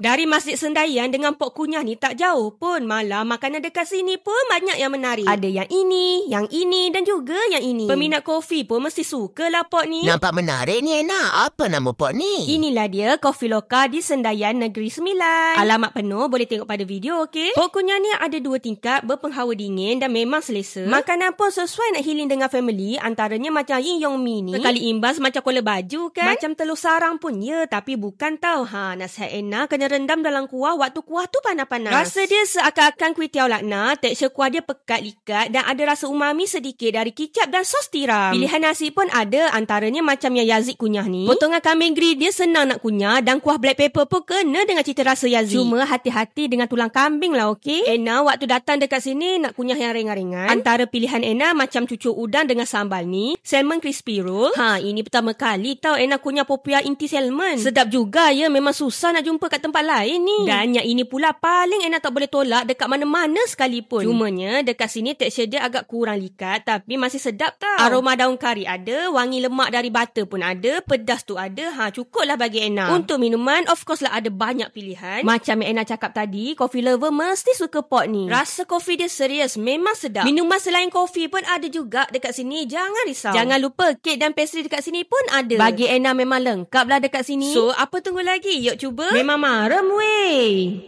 Dari Masjid Sendayan dengan Pok Kunyah ni tak jauh pun. Malah makanan dekat sini pun banyak yang menarik. Ada yang ini dan juga yang ini. Peminat kopi pun mesti sukalah Pok ni. Nampak menarik ni, Enak. Apa nama Pok ni? Inilah dia kopi lokal di Sendayan Negeri Sembilan. Alamat penuh boleh tengok pada video, okey? Pok Kunyah ni ada 2 tingkat, berpenghawa dingin dan memang selesa. Makanan pun sesuai nak healing dengan family. Antaranya macam Yin Yong Mi ni. Sekali imbas macam kola baju kan? Macam telur sarang pun ya, tapi bukan tau. Nasihat Enna kena rendam dalam kuah waktu kuah tu panas-panas. Rasa dia seakan-akan kuih tiaw lakna. Tekstur kuah dia pekat likat dan ada rasa umami sedikit dari kicap dan sos tiram. Pilihan nasi pun ada, antaranya macam yang Yazid kunyah ni. Potongan kambing grill dia senang nak kunyah dan kuah black pepper pun kena dengan cita rasa Yazid. Cuma hati-hati dengan tulang kambing lah, okey? Enna waktu datang dekat sini nak kunyah yang ringan-ringan. Antara pilihan Enna macam cucuk udang dengan sambal ni, salmon crispy roll. Ini pertama kali tau Enna kunyah popiah inti salmon. Sedap juga ya, memang susah nak jumpa kat tempat lain ni. Dan yang ini pula paling Enna tak boleh tolak dekat mana-mana sekalipun. Cumanya dekat sini tekstur dia agak kurang likat tapi masih sedap tau. Aroma daun kari ada, wangi lemak dari butter pun ada, pedas tu ada. Cukup lah bagi Enna. Untuk minuman of course lah ada banyak pilihan. Macam yang Enna cakap tadi, coffee lover mesti suka Pok ni. Rasa kopi dia serius, memang sedap. Minuman selain kopi pun ada juga dekat sini, jangan risau. Jangan lupa kek dan pastry dekat sini pun ada. Bagi Enna memang lengkap lah dekat sini. So apa tunggu lagi? Yuk cuba. Memang marem weh.